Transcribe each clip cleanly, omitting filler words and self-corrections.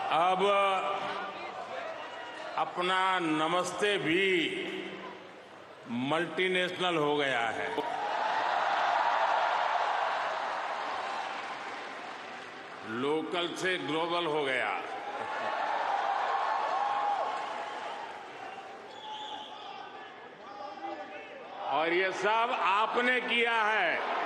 अब अपना नमस्ते भी मल्टीनेशनल हो गया है। लोकल से ग्लोबल हो गया। और ये सब आपने किया है।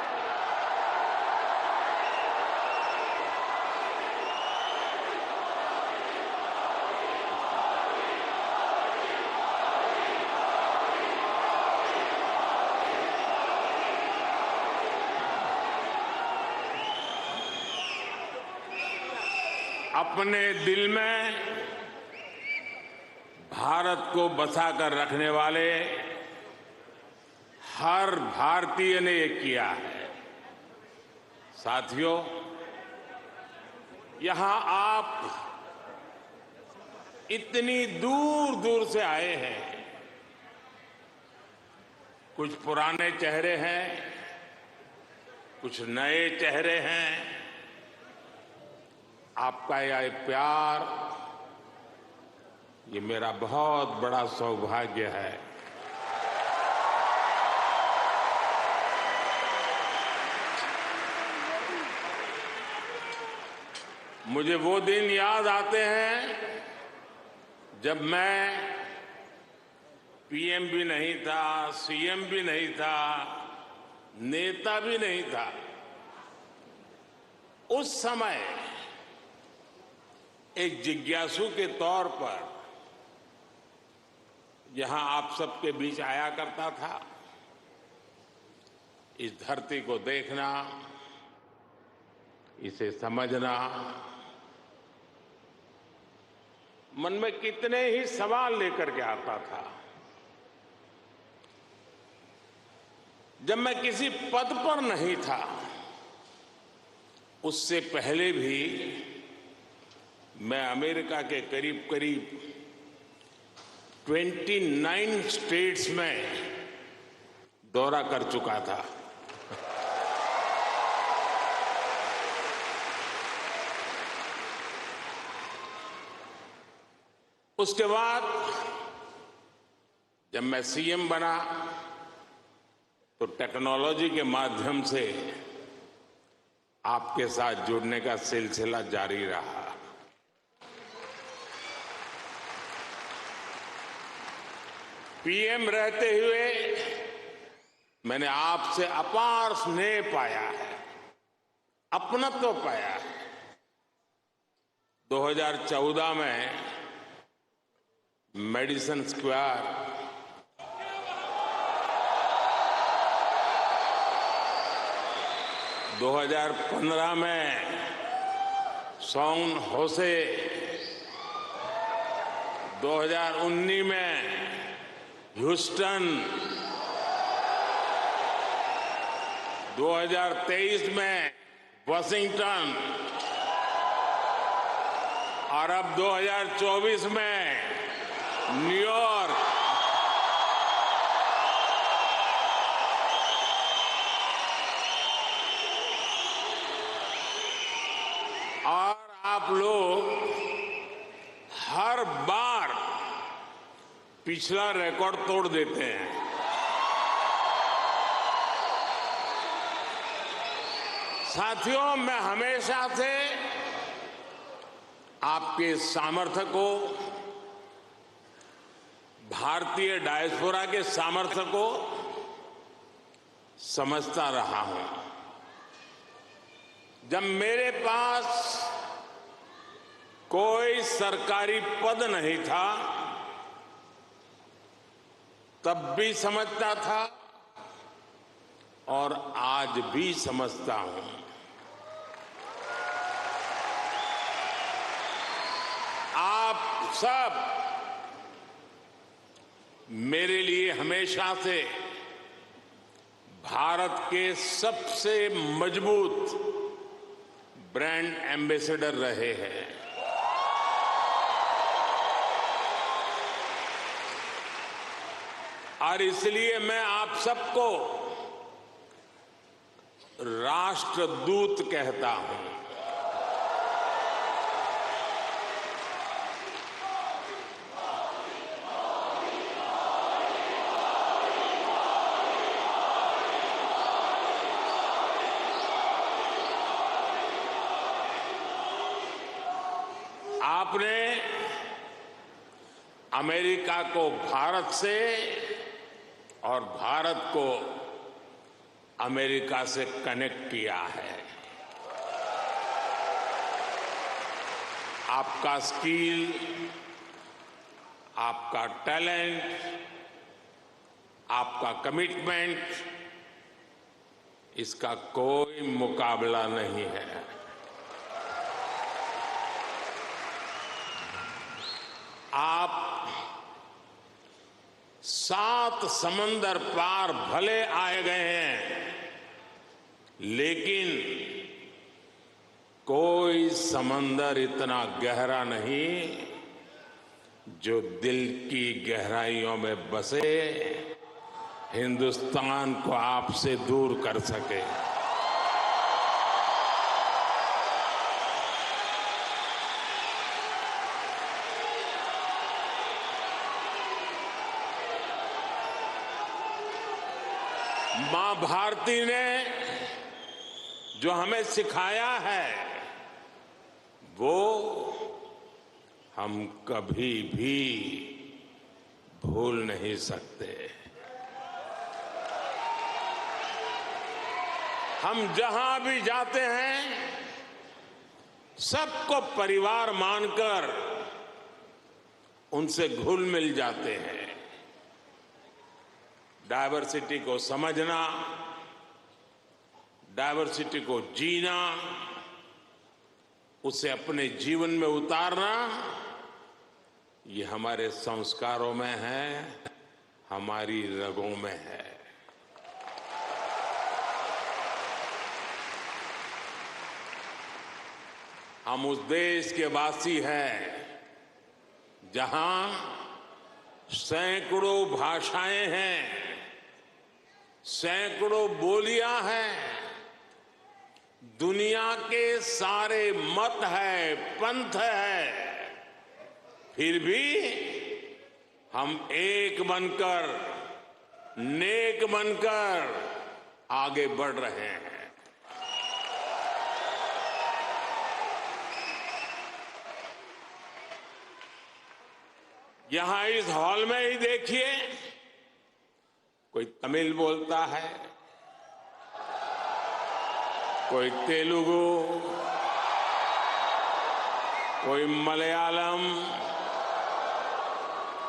अपने दिल में भारत को बसाकर रखने वाले हर भारतीय ने ये किया है। साथियों, यहां आप इतनी दूर दूर से आए हैं। कुछ पुराने चेहरे हैं, कुछ नए चेहरे हैं। आपका यह प्यार, ये मेरा बहुत बड़ा सौभाग्य है। मुझे वो दिन याद आते हैं जब मैं पीएम भी नहीं था, सीएम भी नहीं था, नेता भी नहीं था। उस समय एक जिज्ञासु के तौर पर यहां आप सबके बीच आया करता था। इस धरती को देखना, इसे समझना, मन में कितने ही सवाल लेकर के आता था। जब मैं किसी पद पर नहीं था, उससे पहले भी मैं अमेरिका के करीब करीब 29 स्टेट्स में दौरा कर चुका था। उसके बाद जब मैं सीएम बना तो टेक्नोलॉजी के माध्यम से आपके साथ जुड़ने का सिलसिला जारी रहा। पीएम रहते हुए मैंने आपसे अपार स्नेह पाया है, अपनत्व पाया है। 2014 में मेडिसन स्क्वायर, 2015 में सॉन होसे, 2019 में ह्यूस्टन, 2023 में वाशिंगटन और अब 2024 में न्यूयॉर्क। और आप लोग हर बार पिछला रिकॉर्ड तोड़ देते हैं। साथियों, मैं हमेशा से आपके सामर्थ्य को, भारतीय डायस्पोरा के सामर्थ्य को समझता रहा हूं। जब मेरे पास कोई सरकारी पद नहीं था, तब भी समझता था और आज भी समझता हूं। आप सब मेरे लिए हमेशा से भारत के सबसे मजबूत ब्रांड एम्बेसडर रहे हैं। और इसलिए मैं आप सबको राष्ट्रदूत कहता हूं। आपने अमेरिका को भारत से और भारत को अमेरिका से कनेक्ट किया है। आपका स्किल, आपका टैलेंट, आपका कमिटमेंट, इसका कोई मुकाबला नहीं है। आप 7 समंदर पार भले आए गए हैं, लेकिन कोई समंदर इतना गहरा नहीं जो दिल की गहराइयों में बसे हिंदुस्तान को आपसे दूर कर सके। मां भारती ने जो हमें सिखाया है वो हम कभी भी भूल नहीं सकते। हम जहां भी जाते हैं सबको परिवार मानकर उनसे घुल मिल जाते हैं। डायवर्सिटी को समझना, डायवर्सिटी को जीना, उसे अपने जीवन में उतारना, ये हमारे संस्कारों में है, हमारी रगों में है। हम उस देश के वासी हैं जहां सैकड़ों भाषाएं हैं, सैकड़ों बोलियां हैं, दुनिया के सारे मत है, पंथ है, फिर भी हम एक बनकर, नेक बनकर आगे बढ़ रहे हैं। यहां इस हॉल में ही देखिए, कोई तमिल बोलता है, कोई तेलुगु, कोई मलयालम,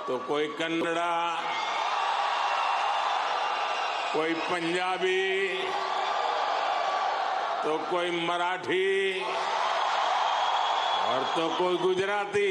तो कोई कन्नड़ा, कोई पंजाबी, तो कोई मराठी और तो कोई गुजराती।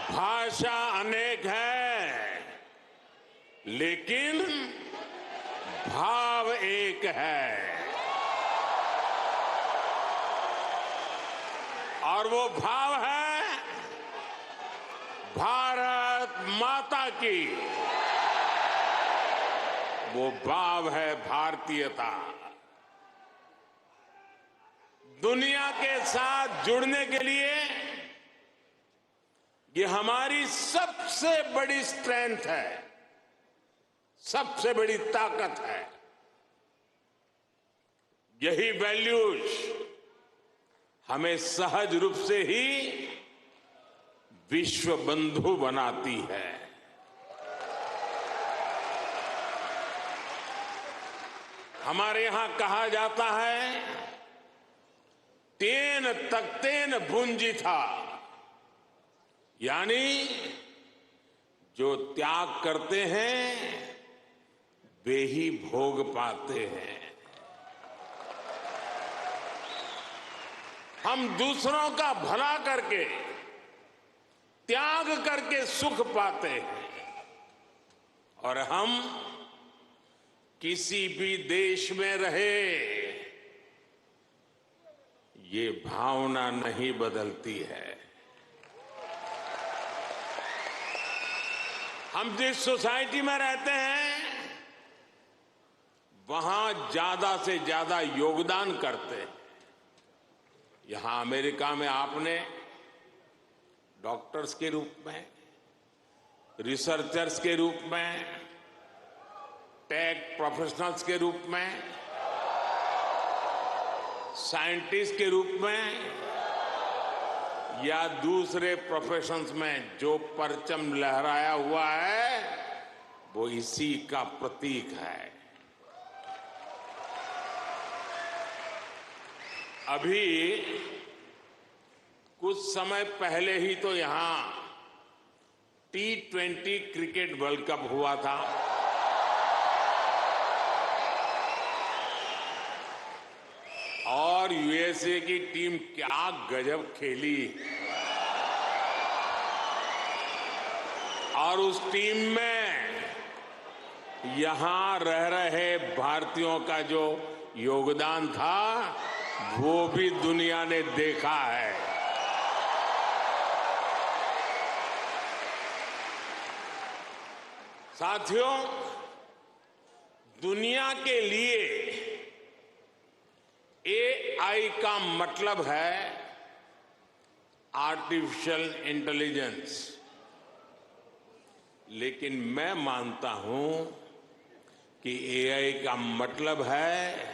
भाषा अनेक है, लेकिन भाव एक है, और वो भाव है भारत माता की। वो भाव है भारतीयता। दुनिया के साथ जुड़ने के लिए ये हमारी सबसे बड़ी स्ट्रेंथ है, सबसे बड़ी ताकत है। यही वैल्यूज हमें सहज रूप से ही विश्व बंधु बनाती है। हमारे यहां कहा जाता है, तेन तख्तेन भुंजी था, यानी जो त्याग करते हैं वे ही भोग पाते हैं। हम दूसरों का भला करके, त्याग करके सुख पाते हैं, और हम किसी भी देश में रहे ये भावना नहीं बदलती है। हम जिस सोसाइटी में रहते हैं वहां ज्यादा से ज्यादा योगदान करते हैं। यहां अमेरिका में आपने डॉक्टर्स के रूप में, रिसर्चर्स के रूप में, टेक प्रोफेशनल्स के रूप में, साइंटिस्ट के रूप में या दूसरे प्रोफेशंस में जो परचम लहराया हुआ है वो इसी का प्रतीक है। अभी कुछ समय पहले ही तो यहां T20 क्रिकेट वर्ल्ड कप हुआ था। और यूएसए की टीम क्या गजब खेली। और उस टीम में यहां रह रहे भारतीयों का जो योगदान था वो भी दुनिया ने देखा है। साथियों, दुनिया के लिए एआई का मतलब है आर्टिफिशियल इंटेलिजेंस। लेकिन मैं मानता हूं कि एआई का मतलब है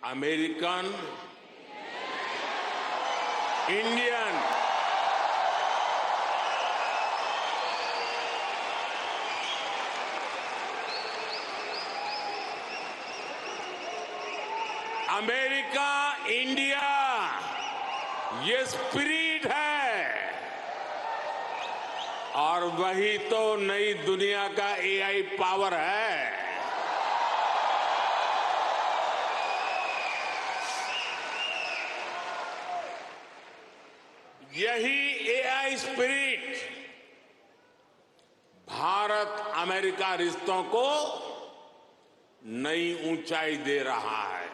अमेरिकन इंडियन अमेरिका इंडिया, ये स्पिरिट है। और वही तो नई दुनिया का एआई पावर है। यही एआई स्पिरिट भारत अमेरिका रिश्तों को नई ऊंचाई दे रहा है।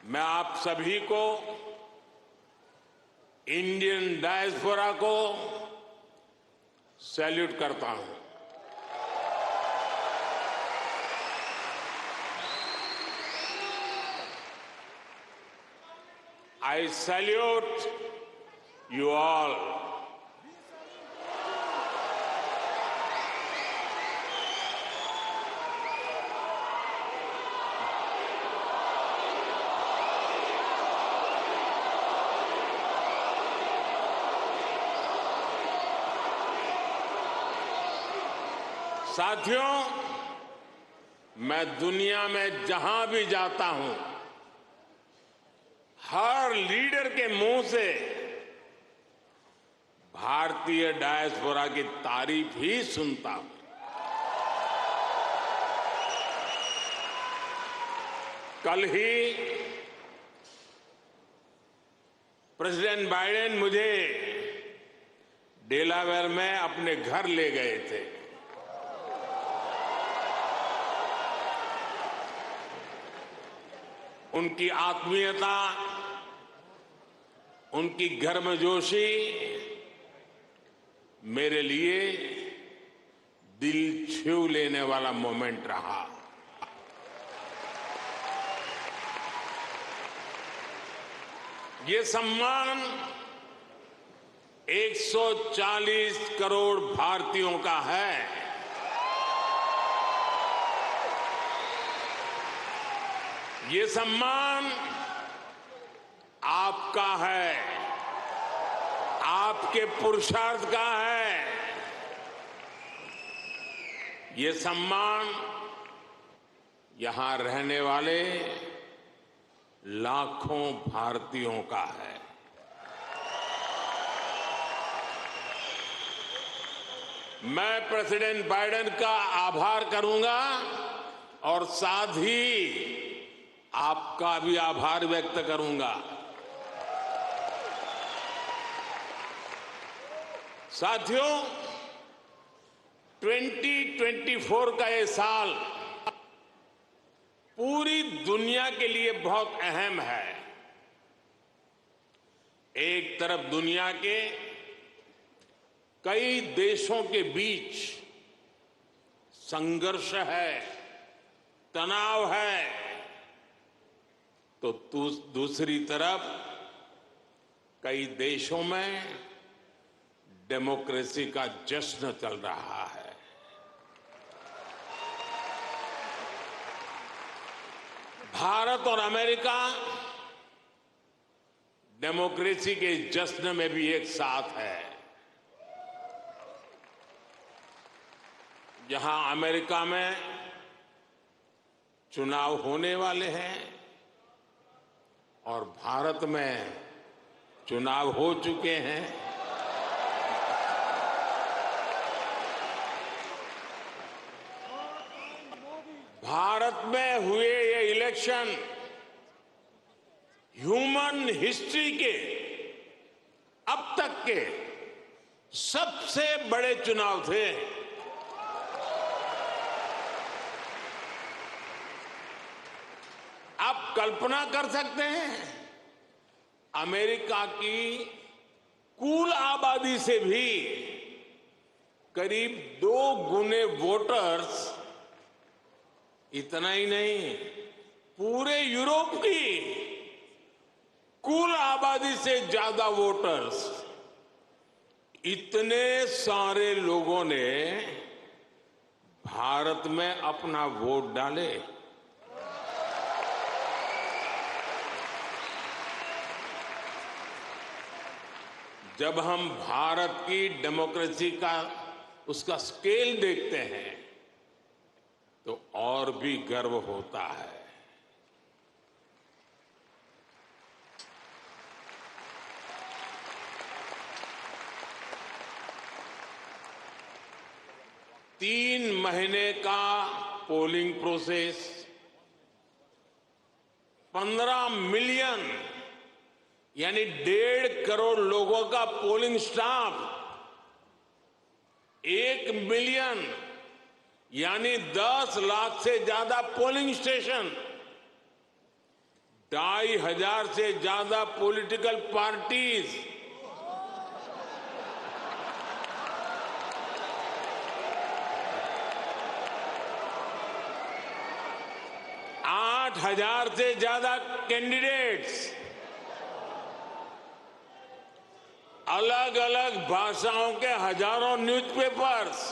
मैं आप सभी को, इंडियन डायस्पोरा को सैल्यूट करता हूं। I salute you all. साथियों, मैं दुनिया में जहां भी जाता हूं, हर लीडर के मुंह से भारतीय डायस्पोरा की तारीफ ही सुनता हूं। कल ही प्रेसिडेंट बाइडेन मुझे डेलावेयर में अपने घर ले गए थे। उनकी आत्मीयता, उनकी गर्मजोशी मेरे लिए दिल छू लेने वाला मोमेंट रहा। ये सम्मान 140 करोड़ भारतीयों का है। ये सम्मान आपका है, आपके पुरुषार्थ का है। ये सम्मान यहां रहने वाले लाखों भारतीयों का है। मैं प्रेसिडेंट बाइडेन का आभार करूंगा और साथ ही आपका भी आभार व्यक्त करूंगा। साथियों, 2024 का ये साल पूरी दुनिया के लिए बहुत अहम है। एक तरफ दुनिया के कई देशों के बीच संघर्ष है, तनाव है, तो दूसरी तरफ कई देशों में डेमोक्रेसी का जश्न चल रहा है। भारत और अमेरिका डेमोक्रेसी के जश्न में भी एक साथ है। जहां अमेरिका में चुनाव होने वाले हैं और भारत में चुनाव हो चुके हैं, भारत में हुए ये इलेक्शन ह्यूमन हिस्ट्री के अब तक के सबसे बड़े चुनाव थे। आप कल्पना कर सकते हैं, अमेरिका की कुल आबादी से भी करीब 2 गुने वोटर्स, इतना ही नहीं, पूरे यूरोप की कुल आबादी से ज्यादा वोटर्स, इतने सारे लोगों ने भारत में अपना वोट डाले। जब हम भारत की डेमोक्रेसी का उसका स्केल देखते हैं तो और भी गर्व होता है। तीन महीने का पोलिंग प्रोसेस, 15 मिलियन यानी 1.5 करोड़ लोगों का पोलिंग स्टाफ, 1 मिलियन यानी 10 लाख से ज्यादा पोलिंग स्टेशन, 2,500 से ज्यादा पॉलिटिकल पार्टीज, हजार से ज्यादा कैंडिडेट्स, अलग अलग भाषाओं के हजारों न्यूज़पेपर्स,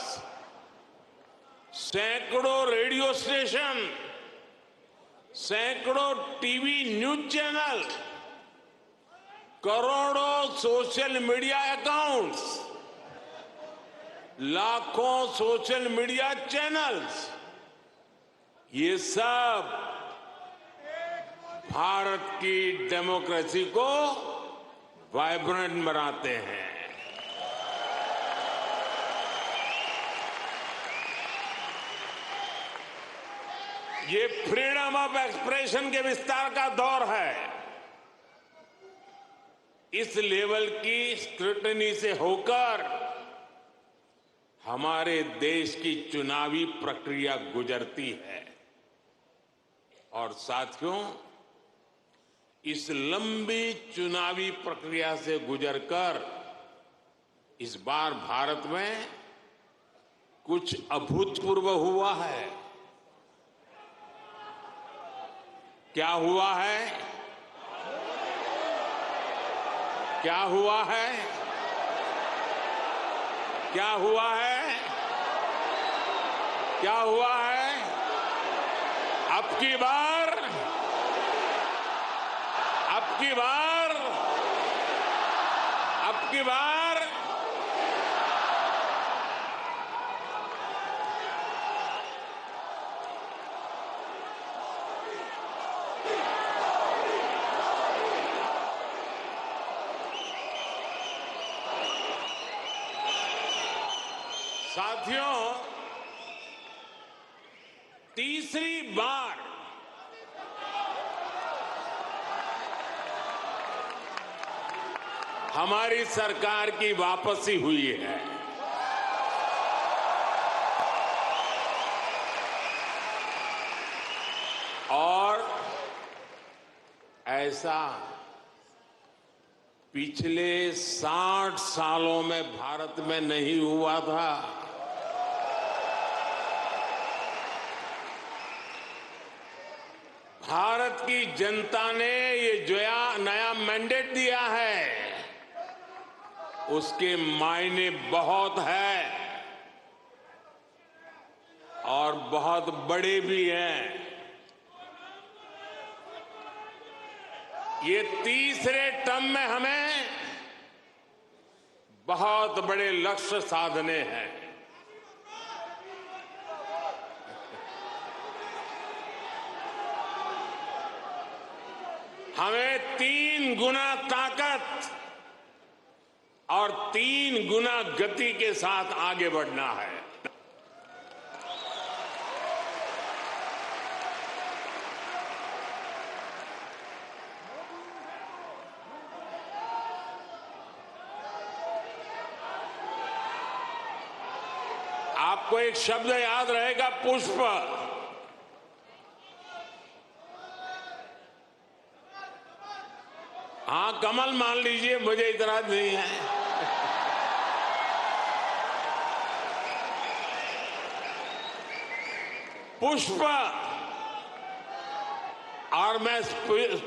सैकड़ों रेडियो स्टेशन, सैकड़ों टीवी न्यूज चैनल, करोड़ों सोशल मीडिया अकाउंट्स, लाखों सोशल मीडिया चैनल्स, ये सब भारत की डेमोक्रेसी को वाइब्रेंट बनाते हैं। ये फ्रीडम ऑफ एक्सप्रेशन के विस्तार का दौर है। इस लेवल की स्क्रूटनी से होकर हमारे देश की चुनावी प्रक्रिया गुजरती है। और साथियों, इस लंबी चुनावी प्रक्रिया से गुजरकर इस बार भारत में कुछ अभूतपूर्व हुआ है। क्या हुआ है? क्या हुआ है? क्या हुआ है? क्या हुआ है? अब की बार साथियों, तीसरी बार हमारी सरकार की वापसी हुई है। और ऐसा पिछले 60 सालों में भारत में नहीं हुआ था। भारत की जनता ने ये जो नया मैंडेट दिया है उसके मायने बहुत है और बहुत बड़े भी हैं। ये तीसरे टर्म में हमें बहुत बड़े लक्ष्य साधने हैं। हमें 3 गुना ताकत और 3 गुना गति के साथ आगे बढ़ना है। आपको एक शब्द याद रहेगा, पुष्प। हाँ, कमल मान लीजिए, मुझे इतराज नहीं है। पुष्प, और मैं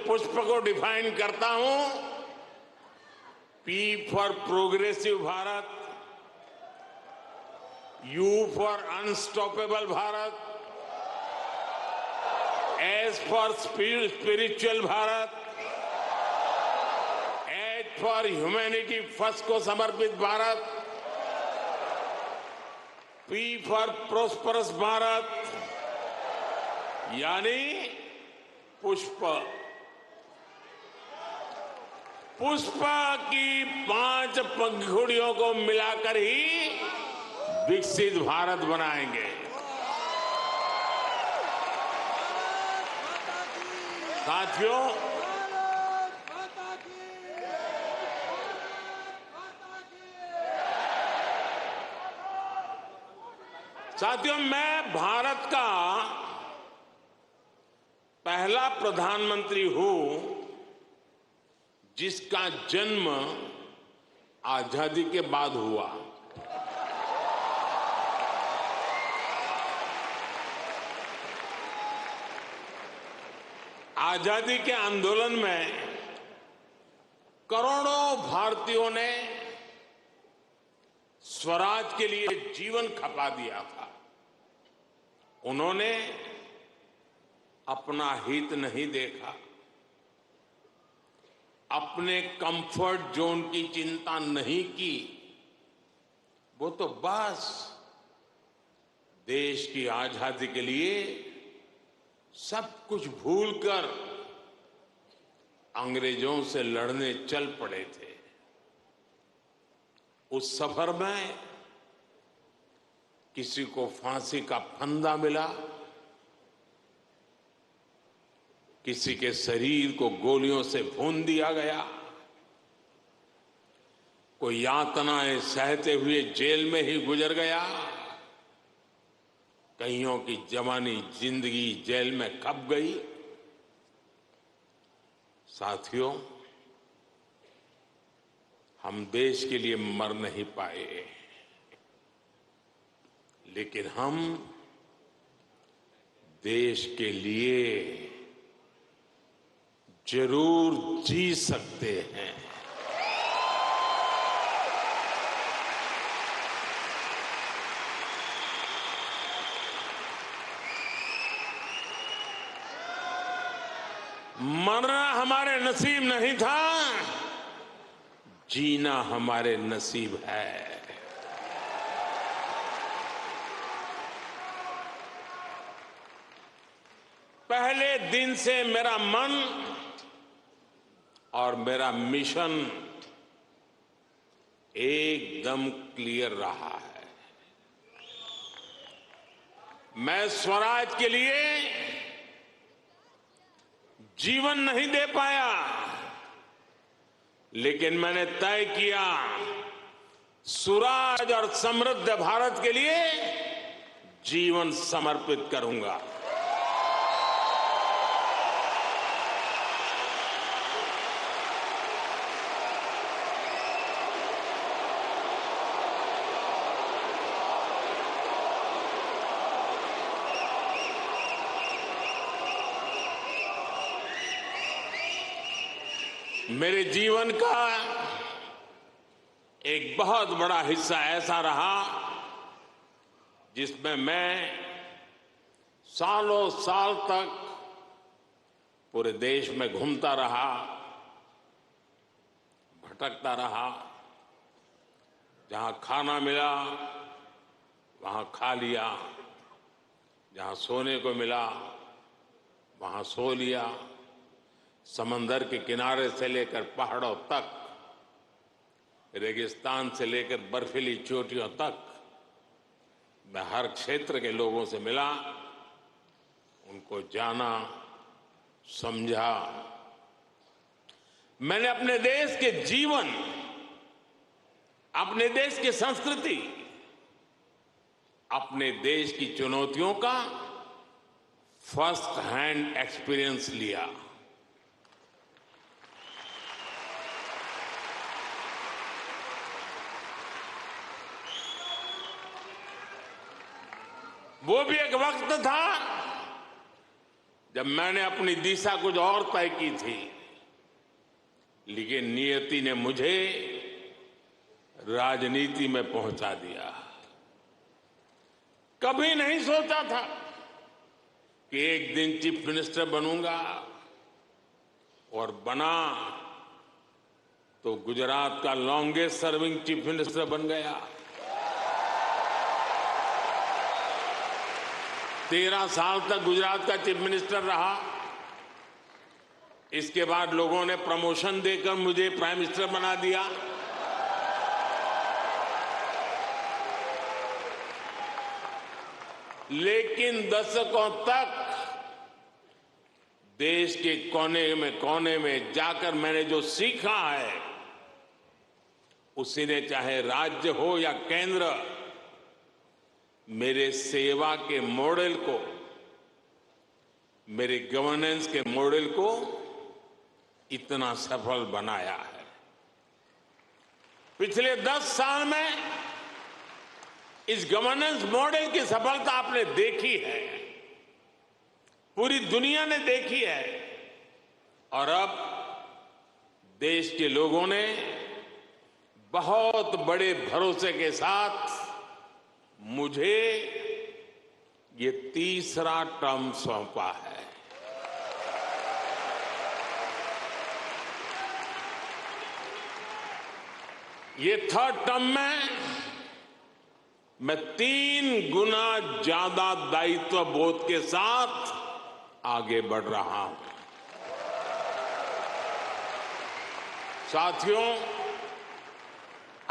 पुष्प को डिफाइन करता हूं, P for progressive Bharat, you for unstoppable Bharat, S for spiritual Bharat, for humanity first को समर्पित Bharat, P for prosperous Bharat, यानी पुष्प। पुष्प की 5 पंखुड़ियों को मिलाकर ही विकसित भारत बनाएंगे। साथियों, मैं भारत का पहला प्रधानमंत्री हूं जिसका जन्म आजादी के बाद हुआ। आजादी के आंदोलन में करोड़ों भारतीयों ने स्वराज के लिए जीवन खपा दिया था। उन्होंने अपना हित नहीं देखा, अपने कंफर्ट जोन की चिंता नहीं की। वो तो बस देश की आजादी के लिए सब कुछ भूलकर अंग्रेजों से लड़ने चल पड़े थे। उस सफर में किसी को फांसी का फंदा मिला, किसी के शरीर को गोलियों से भून दिया गया, कोई यातनाएं सहते हुए जेल में ही गुजर गया, कईयों की जवानी जिंदगी जेल में खप गई। साथियों, हम देश के लिए मर नहीं पाए, लेकिन हम देश के लिए जरूर जी सकते हैं। मरना हमारे नसीब नहीं था, जीना हमारे नसीब है। पहले दिन से मेरा मन और मेरा मिशन एकदम क्लियर रहा है। मैं स्वराज के लिए जीवन नहीं दे पाया, लेकिन मैंने तय किया सुराज और समृद्ध भारत के लिए जीवन समर्पित करूंगा। मेरे जीवन का एक बहुत बड़ा हिस्सा ऐसा रहा जिसमें मैं सालों साल तक पूरे देश में घूमता रहा, भटकता रहा। जहां खाना मिला वहां खा लिया, जहां सोने को मिला वहां सो लिया। समंदर के किनारे से लेकर पहाड़ों तक, रेगिस्तान से लेकर बर्फीली चोटियों तक मैं हर क्षेत्र के लोगों से मिला, उनको जाना, समझा। मैंने अपने देश के जीवन, अपने देश की संस्कृति, अपने देश की चुनौतियों का फर्स्ट हैंड एक्सपीरियंस लिया। वो भी एक वक्त था जब मैंने अपनी दिशा कुछ और तय की थी, लेकिन नियति ने मुझे राजनीति में पहुंचा दिया। कभी नहीं सोचा था कि एक दिन चीफ मिनिस्टर बनूंगा, और बना तो गुजरात का लॉन्गेस्ट सर्विंग चीफ मिनिस्टर बन गया। 13 साल तक गुजरात का चीफ मिनिस्टर रहा। इसके बाद लोगों ने प्रमोशन देकर मुझे प्राइम मिनिस्टर बना दिया। लेकिन दशकों तक देश के कोने में जाकर मैंने जो सीखा है, उसी ने चाहे राज्य हो या केंद्र, मेरे सेवा के मॉडल को, मेरे गवर्नेंस के मॉडल को इतना सफल बनाया है। पिछले 10 साल में इस गवर्नेंस मॉडल की सफलता आपने देखी है, पूरी दुनिया ने देखी है, और अब देश के लोगों ने बहुत बड़े भरोसे के साथ मुझे ये तीसरा टर्म सौंपा है। ये थर्ड टर्म में मैं 3 गुना ज्यादा दायित्व बोध के साथ आगे बढ़ रहा हूं। साथियों,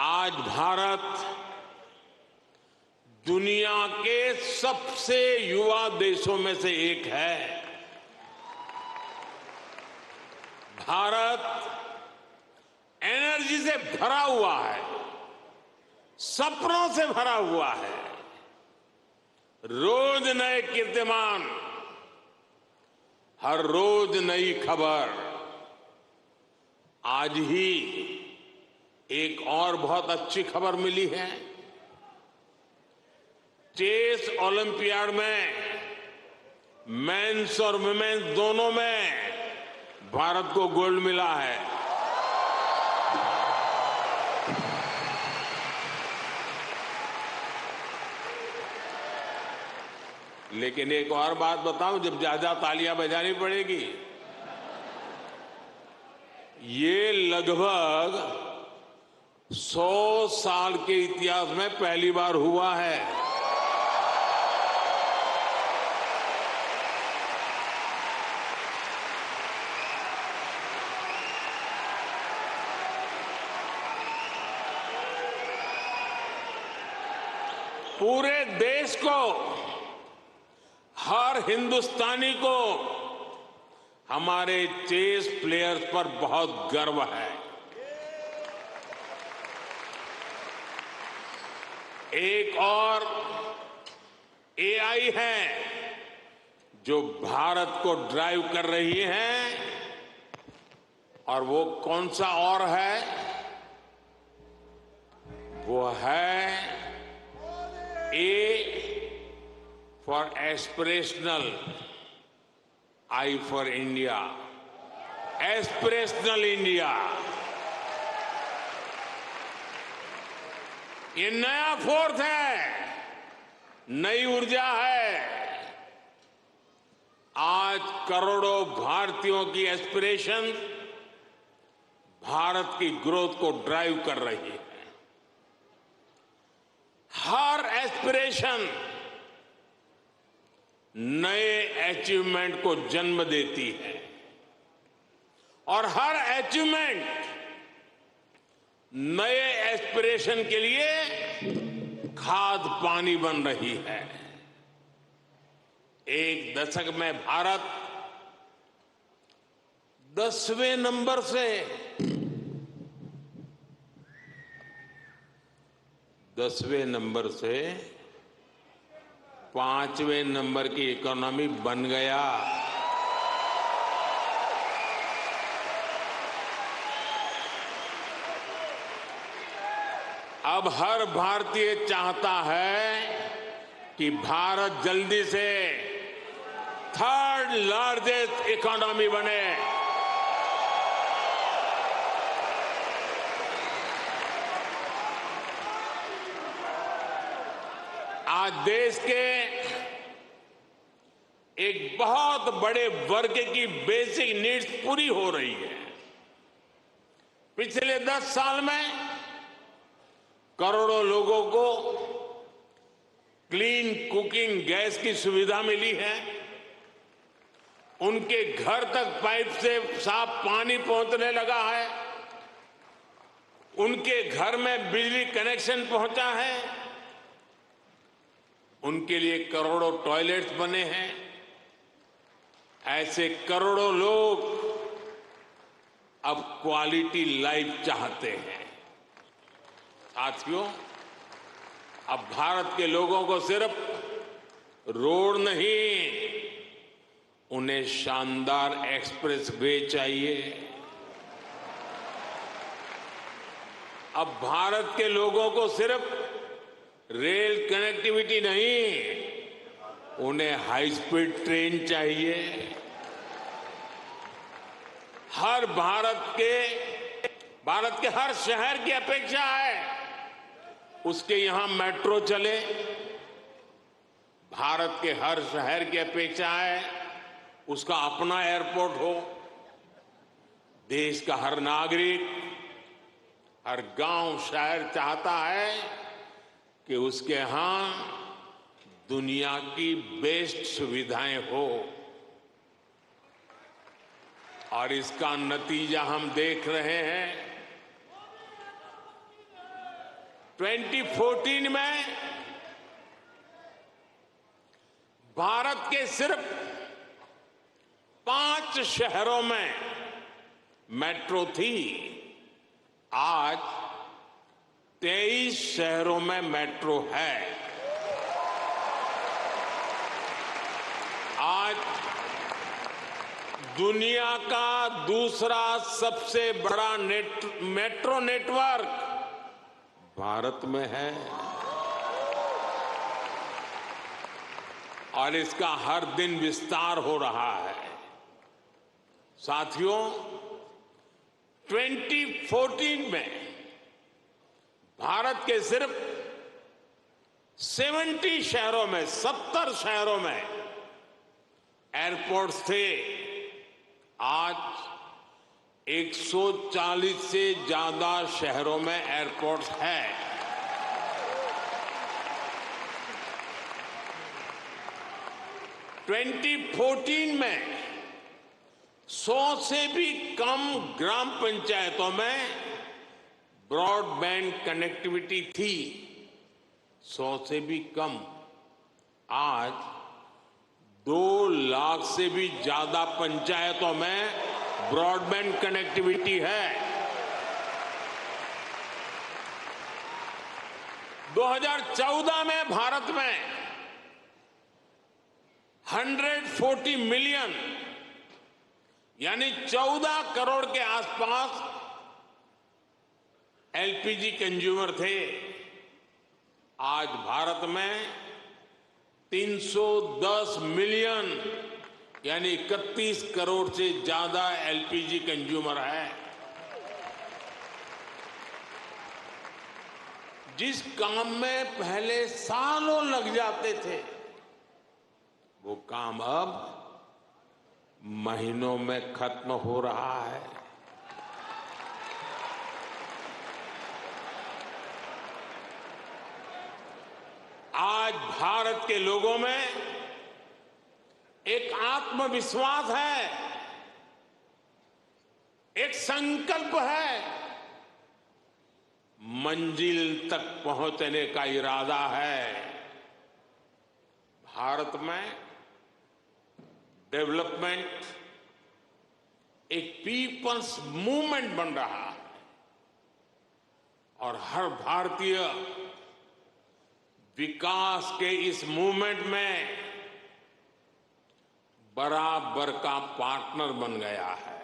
आज भारत दुनिया के सबसे युवा देशों में से एक है। भारत एनर्जी से भरा हुआ है, सपनों से भरा हुआ है। रोज नए कीर्तिमान, हर रोज नई खबर। आज ही एक और बहुत अच्छी खबर मिली है। चेस ओलंपियाड में मेंस और वुमेन्स दोनों में भारत को गोल्ड मिला है। लेकिन एक और बात बताऊं, जब ज्यादा तालियां बजानी पड़ेगी। ये लगभग 100 साल के इतिहास में पहली बार हुआ है। पूरे देश को, हर हिंदुस्तानी को हमारे चेस प्लेयर्स पर बहुत गर्व है। एक और एआई है जो भारत को ड्राइव कर रही है, और वो कौन सा और है? वो है A for aspirational, I for India। Aspirational India, ये नया फोर्स है, नई ऊर्जा है। आज करोड़ों भारतीयों की एस्पिरेशन भारत की ग्रोथ को ड्राइव कर रही है। हर एस्पिरेशन नए अचीवमेंट को जन्म देती है और हर अचीवमेंट नए एस्पिरेशन के लिए खाद पानी बन रही है। एक दशक में भारत 10वें नंबर से 5वें नंबर की इकोनॉमी बन गया। अब हर भारतीय चाहता है कि भारत जल्दी से 3rd लार्जेस्ट इकोनॉमी बने। आज देश के एक बहुत बड़े वर्ग की बेसिक नीड्स पूरी हो रही है। पिछले 10 साल में करोड़ों लोगों को क्लीन कुकिंग गैस की सुविधा मिली है। उनके घर तक पाइप से साफ पानी पहुंचने लगा है। उनके घर में बिजली कनेक्शन पहुंचा है। उनके लिए करोड़ों टॉयलेट्स बने हैं। ऐसे करोड़ों लोग अब क्वालिटी लाइफ चाहते हैं। साथियों, अब भारत के लोगों को सिर्फ रोड नहीं, उन्हें शानदार एक्सप्रेस वे चाहिए। अब भारत के लोगों को सिर्फ रेल कनेक्टिविटी नहीं, उन्हें हाई स्पीड ट्रेन चाहिए। भारत के हर शहर की अपेक्षा है उसके यहां मेट्रो चले। भारत के हर शहर की अपेक्षा है उसका अपना एयरपोर्ट हो। देश का हर नागरिक, हर गांव शहर चाहता है कि उसके यहां दुनिया की बेस्ट सुविधाएं हो। और इसका नतीजा हम देख रहे हैं। 2014 में भारत के सिर्फ 5 शहरों में मेट्रो थी। आज 23 शहरों में मेट्रो है। आज दुनिया का दूसरा सबसे बड़ा मेट्रो नेटवर्क भारत में है और इसका हर दिन विस्तार हो रहा है। साथियों, 2014 में भारत के सिर्फ 70 शहरों में 70 शहरों में एयरपोर्ट्स थे। आज 140 से ज्यादा शहरों में एयरपोर्ट्स है। – 2014 में 100 से भी कम ग्राम पंचायतों में ब्रॉडबैंड कनेक्टिविटी थी। 100 से भी कम। आज 2 लाख से भी ज्यादा पंचायतों में ब्रॉडबैंड कनेक्टिविटी है। 2014 में भारत में 140 मिलियन यानी 14 करोड़ के आसपास एलपीजी कंज्यूमर थे। आज भारत में 310 मिलियन यानी 31 करोड़ से ज्यादा एलपीजी कंज्यूमर है। जिस काम में पहले सालों लग जाते थे, वो काम अब महीनों में खत्म हो रहा है। आज भारत के लोगों में एक आत्मविश्वास है, एक संकल्प है, मंजिल तक पहुंचने का इरादा है। भारत में डेवलपमेंट एक पीपल्स मूवमेंट बन रहा है और हर भारतीय विकास के इस मूवमेंट में बराबर का पार्टनर बन गया है।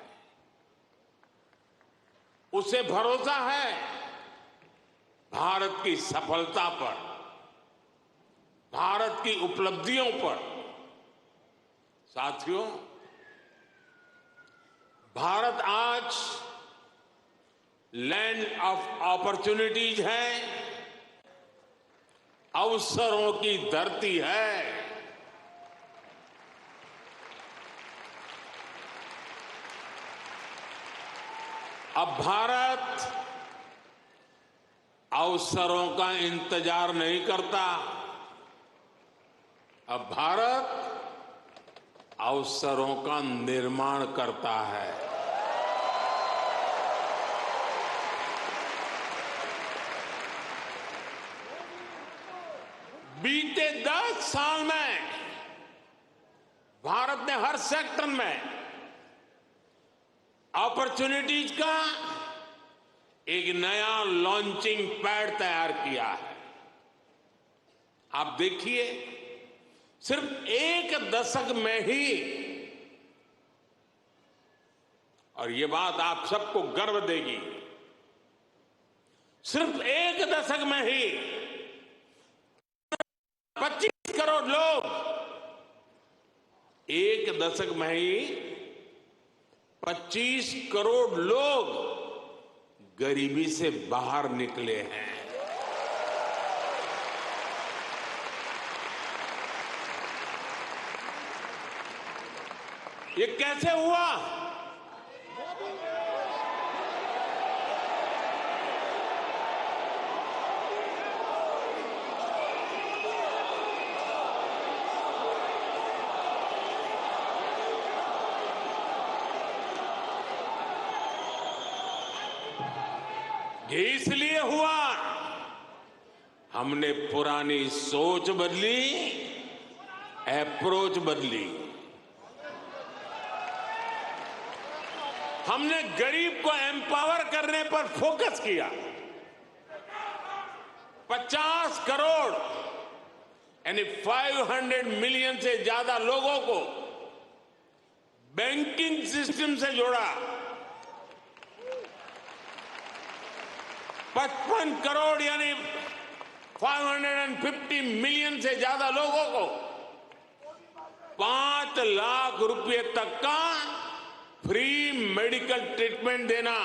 उसे भरोसा है भारत की सफलता पर, भारत की उपलब्धियों पर। साथियों, भारत आज लैंड ऑफ अपॉर्चुनिटीज है, अवसरों की धरती है। अब भारत अवसरों का इंतजार नहीं करता, अब भारत अवसरों का निर्माण करता है। बीते 10 साल में भारत ने हर सेक्टर में अपॉर्चुनिटीज का एक नया लॉन्चिंग पैड तैयार किया है। आप देखिए, सिर्फ एक दशक में ही, और ये बात आप सबको गर्व देगी, सिर्फ एक दशक में ही 25 करोड़ लोग, एक दशक में ही 25 करोड़ लोग गरीबी से बाहर निकले हैं। ये कैसे हुआ? ये इसलिए हुआ, हमने पुरानी सोच बदली, अप्रोच बदली। हमने गरीब को एम्पावर करने पर फोकस किया। 50 करोड़ यानी 500 मिलियन से ज्यादा लोगों को बैंकिंग सिस्टम से जोड़ा। 55 करोड़ यानी 550 मिलियन से ज्यादा लोगों को 5 लाख रुपए तक का फ्री मेडिकल ट्रीटमेंट देना।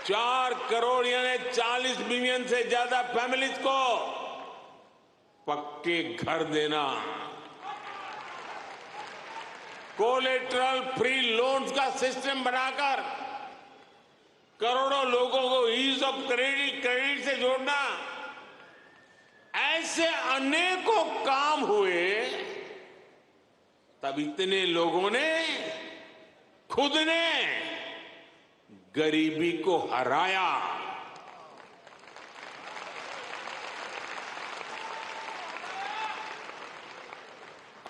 4 करोड़ यानी 40 मिलियन से ज्यादा फैमिलीज को पक्के घर देना। कोलेटरल फ्री लोन्स का सिस्टम बनाकर करोड़ों लोगों को ईज ऑफ क्रेडिट से जोड़ना। ऐसे अनेकों काम हुए, तब इतने लोगों ने खुद ने गरीबी को हराया।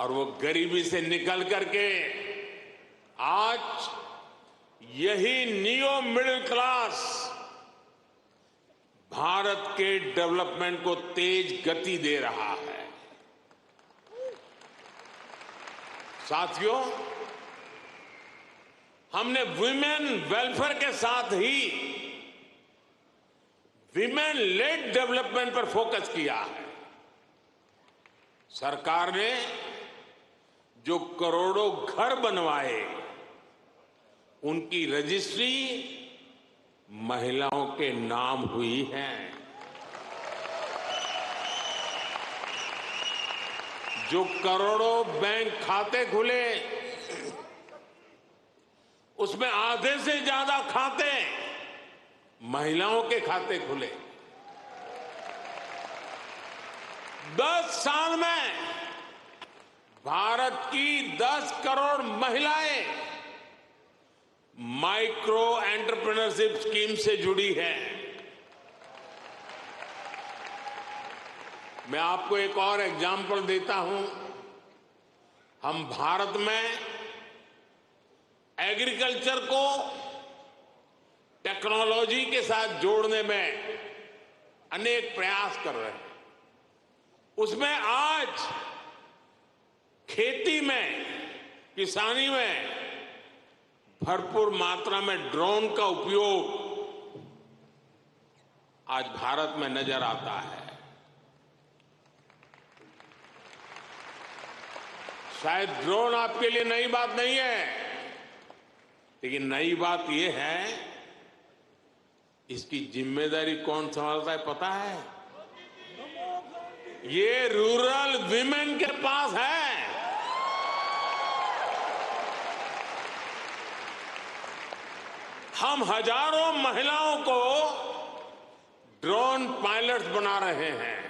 और वो गरीबी से निकल करके आज यही नियो मिडिल क्लास भारत के डेवलपमेंट को तेज गति दे रहा है। साथियों, हमने विमेन वेलफेयर के साथ ही विमेन लेड डेवलपमेंट पर फोकस किया है। सरकार ने जो करोड़ों घर बनवाए, उनकी रजिस्ट्री महिलाओं के नाम हुई है। जो करोड़ों बैंक खाते खुले, उसमें आधे से ज्यादा खाते महिलाओं के खाते खुले। 10 साल में भारत की 10 करोड़ महिलाएं माइक्रो एंटरप्रेन्योरशिप स्कीम से जुड़ी है। मैं आपको एक और एग्जाम्पल देता हूं। हम भारत में एग्रीकल्चर को टेक्नोलॉजी के साथ जोड़ने में अनेक प्रयास कर रहे हैं। उसमें आज खेती में, किसानी में भरपूर मात्रा में ड्रोन का उपयोग आज भारत में नजर आता है। शायद ड्रोन आपके लिए नई बात नहीं है, लेकिन नई बात यह है, इसकी जिम्मेदारी कौन संभालता है पता है? ये रूरल विमेन के पास है। हम हजारों महिलाओं को ड्रोन पायलट्स बना रहे हैं।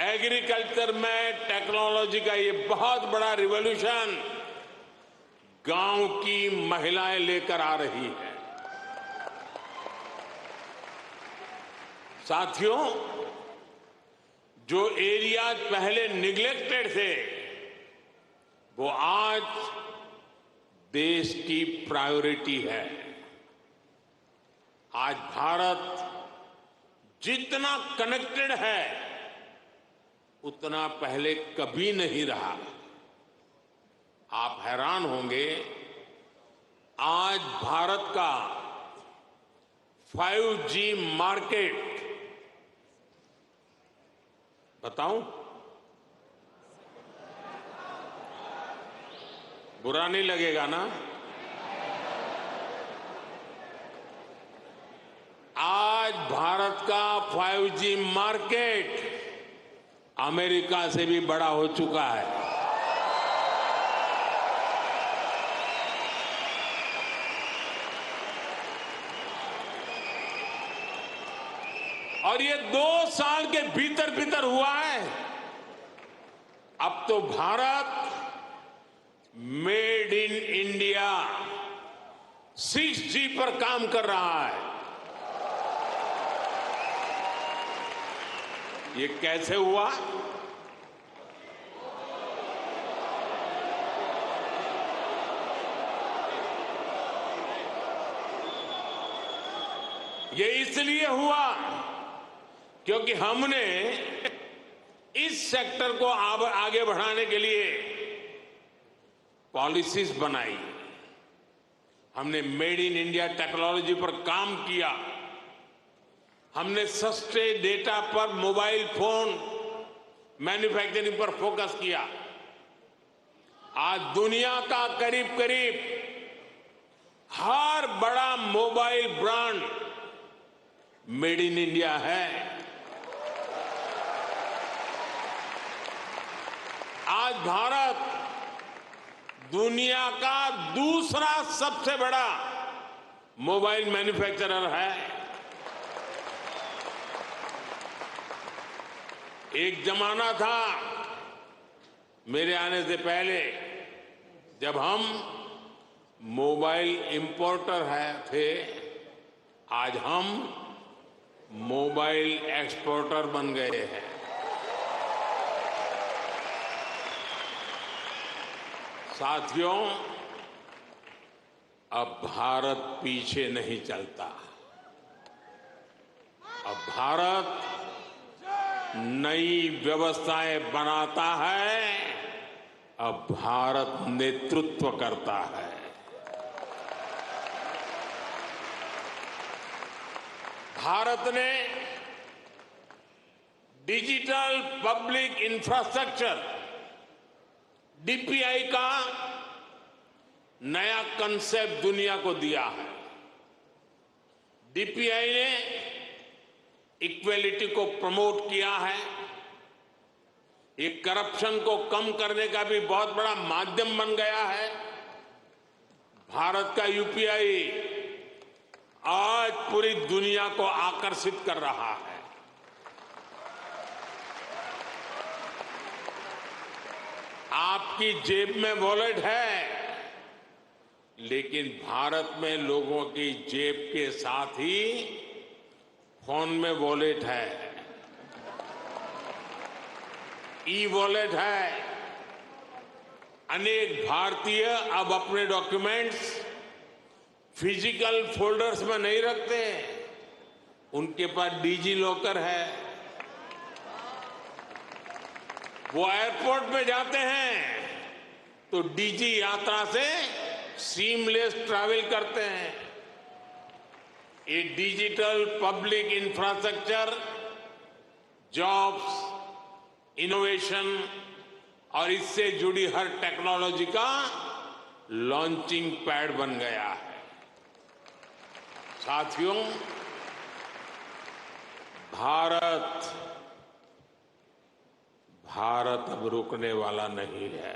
एग्रीकल्चर में टेक्नोलॉजी का ये बहुत बड़ा रिवॉल्यूशन गांव की महिलाएं लेकर आ रही है। साथियों, जो एरियाज पहले निग्लेक्टेड थे, वो आज देश की प्रायोरिटी है। आज भारत जितना कनेक्टेड है, उतना पहले कभी नहीं रहा। आप हैरान होंगे, आज भारत का 5G मार्केट, बताऊं? बुरा नहीं लगेगा ना? आज भारत का 5G मार्केट अमेरिका से भी बड़ा हो चुका है। और ये 2 साल के भीतर भीतर हुआ है। अब तो Bharat made in India 6G पर काम कर रहा है। ये कैसे हुआ? ये इसलिए हुआ क्योंकि हमने इस सेक्टर को आगे बढ़ाने के लिए पॉलिसीज बनाई। हमने मेड इन इंडिया टेक्नोलॉजी पर काम किया। हमने सस्ते डेटा पर मोबाइल फोन मैन्युफैक्चरिंग पर फोकस किया। आज दुनिया का करीब करीब हर बड़ा mobile brand made in India है। आज भारत दुनिया का दूसरा सबसे बड़ा मोबाइल मैन्युफैक्चरर है। एक जमाना था मेरे आने से पहले, जब हम मोबाइल इंपोर्टर थे। आज हम मोबाइल एक्सपोर्टर बन गए हैं। साथियों, अब भारत पीछे नहीं चलता। अब भारत नई व्यवस्थाएं बनाता है। अब भारत नेतृत्व करता है। भारत ने डिजिटल पब्लिक इंफ्रास्ट्रक्चर डीपीआई का नया कंसेप्ट दुनिया को दिया है। डीपीआई ने इक्वेलिटी को प्रमोट किया है। ये करप्शन को कम करने का भी बहुत बड़ा माध्यम बन गया है। भारत का यूपीआई आज पूरी दुनिया को आकर्षित कर रहा है। आपकी जेब में वॉलेट है, लेकिन भारत में लोगों की जेब के साथ ही फोन में वॉलेट है, ई वॉलेट है। अनेक भारतीय अब अपने डॉक्यूमेंट्स फिजिकल फोल्डर्स में नहीं रखते, उनके पास डिजी लॉकर है। वो एयरपोर्ट में जाते हैं तो डिजी यात्रा से सीमलेस ट्रैवल करते हैं। ये digital public infrastructure jobs, innovation और इससे जुड़ी हर टेक्नोलॉजी का लॉन्चिंग पैड बन गया है। साथियों, भारत अब रुकने वाला नहीं है।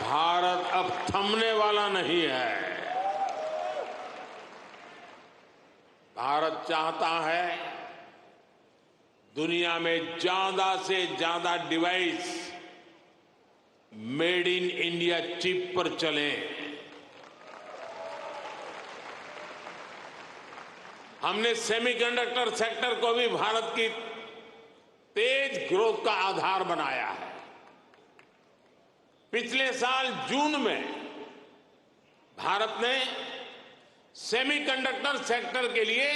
भारत अब थमने वाला नहीं है। भारत चाहता है दुनिया में ज्यादा से ज्यादा device made in India chip पर चलें। हमने सेमीकंडक्टर सेक्टर को भी भारत की तेज ग्रोथ का आधार बनाया है। पिछले साल जून में भारत ने सेमीकंडक्टर सेक्टर के लिए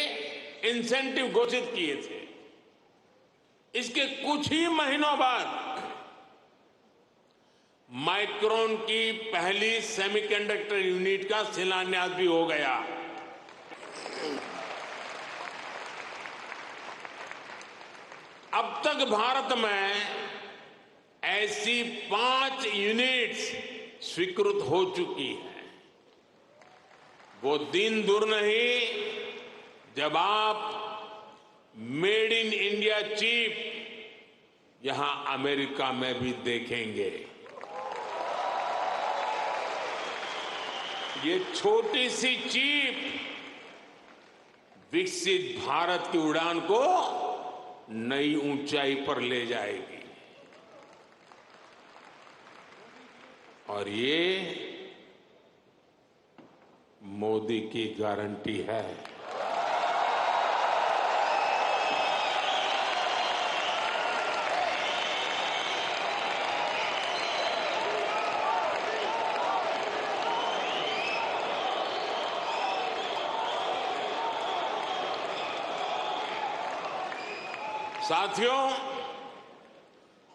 इंसेंटिव घोषित किए थे। इसके कुछ ही महीनों बाद माइक्रोन की पहली सेमीकंडक्टर यूनिट का शिलान्यास भी हो गया। अब तक भारत में ऐसी 5 यूनिट्स स्वीकृत हो चुकी हैं। वो दिन दूर नहीं जब आप मेड इन इंडिया चिप यहां अमेरिका में भी देखेंगे। ये छोटी सी चिप विकसित भारत की उड़ान को नई ऊंचाई पर ले जाएगी। और ये मोदी की गारंटी है। साथियों,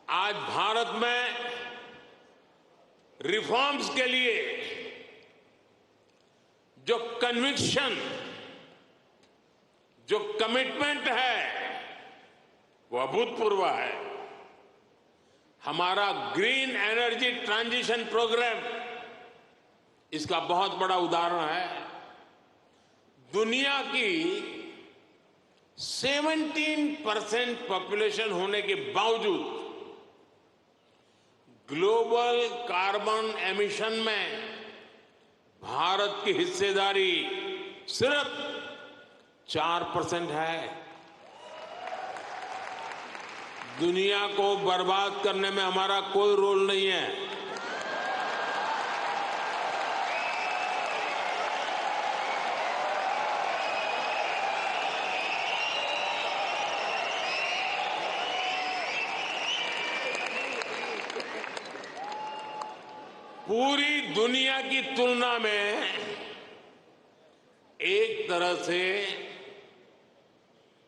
आज भारत में रिफॉर्म्स के लिए जो कन्विक्शन, जो कमिटमेंट है, वो अभूतपूर्व है। हमारा ग्रीन एनर्जी ट्रांजिशन प्रोग्राम इसका बहुत बड़ा उदाहरण है। दुनिया की 17% पॉपुलेशन होने के बावजूद ग्लोबल कार्बन एमिशन में भारत की हिस्सेदारी सिर्फ 4% है। दुनिया को बर्बाद करने में हमारा कोई रोल नहीं है। पूरी दुनिया की तुलना में एक तरह से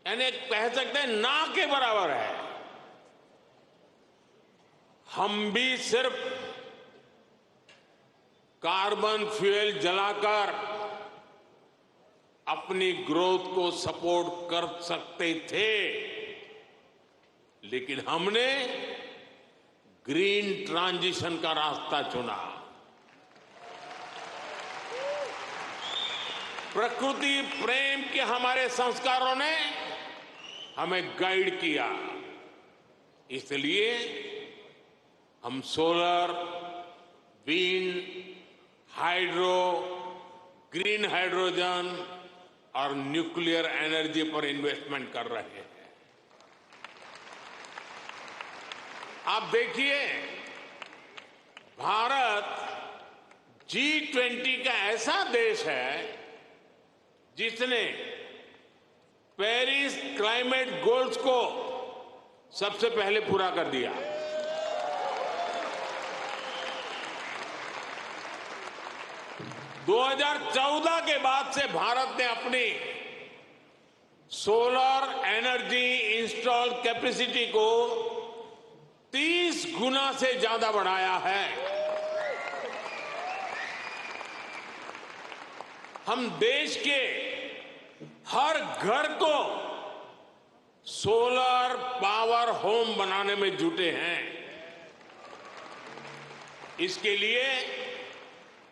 यानी कह सकते हैं ना के बराबर है। हम भी सिर्फ कार्बन फ्यूल जलाकर अपनी ग्रोथ को सपोर्ट कर सकते थे, लेकिन हमने ग्रीन ट्रांजिशन का रास्ता चुना। प्रकृति प्रेम के हमारे संस्कारों ने हमें गाइड किया। इसलिए हम solar, wind, hydro, green hydrogen और न्यूक्लियर एनर्जी पर इन्वेस्टमेंट कर रहे हैं। आप देखिए, भारत G20 का ऐसा देश है जिसने पेरिस क्लाइमेट गोल्स को सबसे पहले पूरा कर दिया। दो 2014 के बाद से भारत ने अपनी सोलर एनर्जी इंस्टॉल कैपेसिटी को 30 गुना से ज्यादा बढ़ाया है। हम देश के हर घर को सोलर पावर होम बनाने में जुटे हैं। इसके लिए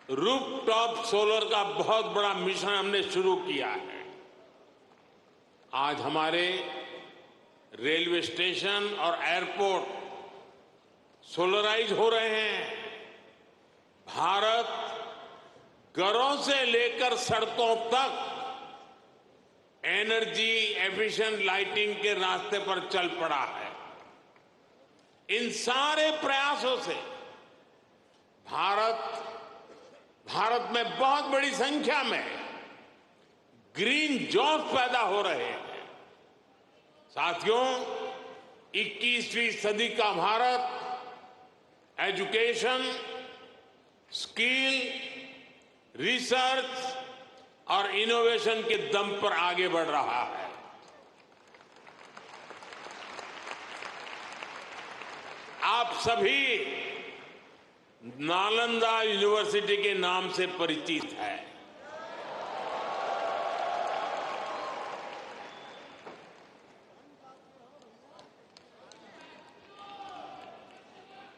रूफटॉप सोलर का बहुत बड़ा मिशन हमने शुरू किया है। आज हमारे रेलवे स्टेशन और एयरपोर्ट सोलराइज हो रहे हैं। भारत घरों से लेकर सड़कों तक एनर्जी एफिशिएंट लाइटिंग के रास्ते पर चल पड़ा है। इन सारे प्रयासों से भारत में बहुत बड़ी संख्या में ग्रीन जॉब्स पैदा हो रहे हैं। साथियों, 21वीं सदी का भारत एजुकेशन, स्किल, रिसर्च और इनोवेशन के दम पर आगे बढ़ रहा है। आप सभी नालंदा यूनिवर्सिटी के नाम से परिचित हैं।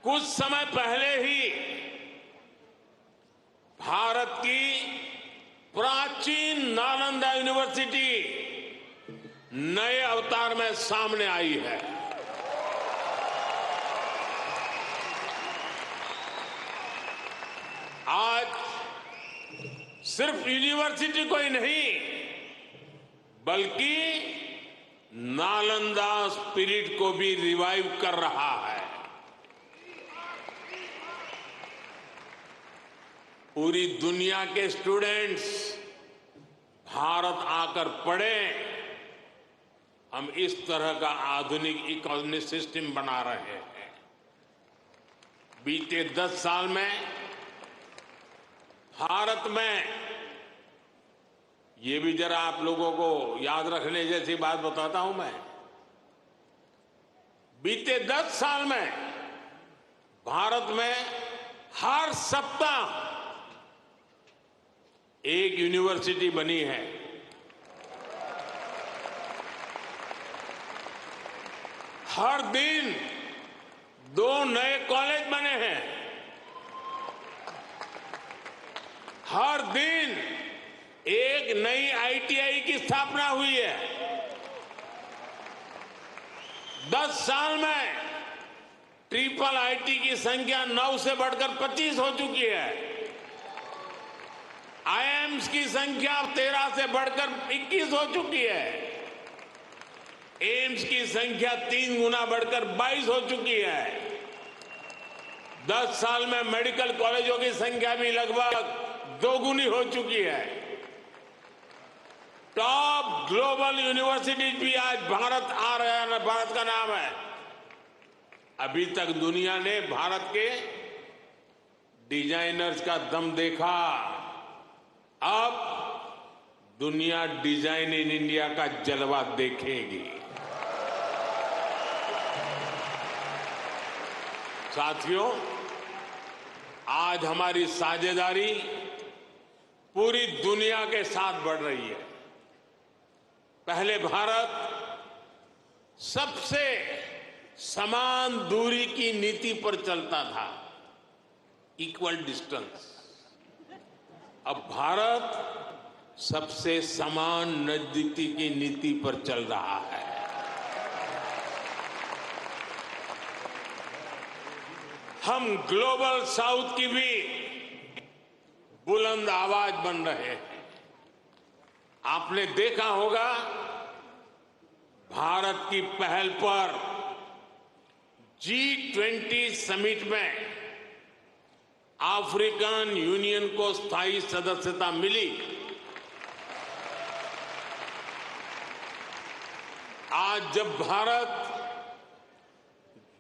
कुछ समय पहले ही भारत की प्राचीन नालंदा यूनिवर्सिटी नए अवतार में सामने आई है। आज सिर्फ यूनिवर्सिटी को ही नहीं, बल्कि नालंदा स्पिरिट को भी रिवाइव कर रहा है। पूरी दुनिया के स्टूडेंट्स भारत आकर पढ़े, हम इस तरह का आधुनिक इकोनॉमिक सिस्टम बना रहे हैं। बीते 10 साल में भारत में, ये भी जरा आप लोगों को याद रखने जैसी बात बताता हूं मैं, बीते 10 साल में भारत में हर सप्ताह एक यूनिवर्सिटी बनी है। हर दिन 2 नए कॉलेज बने हैं। हर दिन एक नई आईटीआई की स्थापना हुई है। 10 साल में ट्रिपल आईटी की संख्या 9 से बढ़कर 25 हो चुकी है। आईआईएम्स की संख्या 13 से बढ़कर 21 हो चुकी है। एम्स की संख्या 3 गुना बढ़कर 22 हो चुकी है। 10 साल में मेडिकल कॉलेजों की संख्या भी लगभग 2 गुनी हो चुकी है। टॉप ग्लोबल यूनिवर्सिटीज भी आज भारत आ रहा है, भारत का नाम है। अभी तक दुनिया ने भारत के डिजाइनर्स का दम देखा, अब दुनिया डिजाइन इन इंडिया का जलवा देखेगी। साथियों, आज हमारी साझेदारी पूरी दुनिया के साथ बढ़ रही है। पहले भारत सबसे समान दूरी की नीति पर चलता था, इक्वल डिस्टेंस। अब भारत सबसे समान नजदीकी की नीति पर चल रहा है। हम ग्लोबल साउथ की भी बुलंद आवाज बन रहे हैं। आपने देखा होगा, भारत की पहल पर G20 समिट में अफ्रीकन यूनियन को स्थायी सदस्यता मिली। आज जब भारत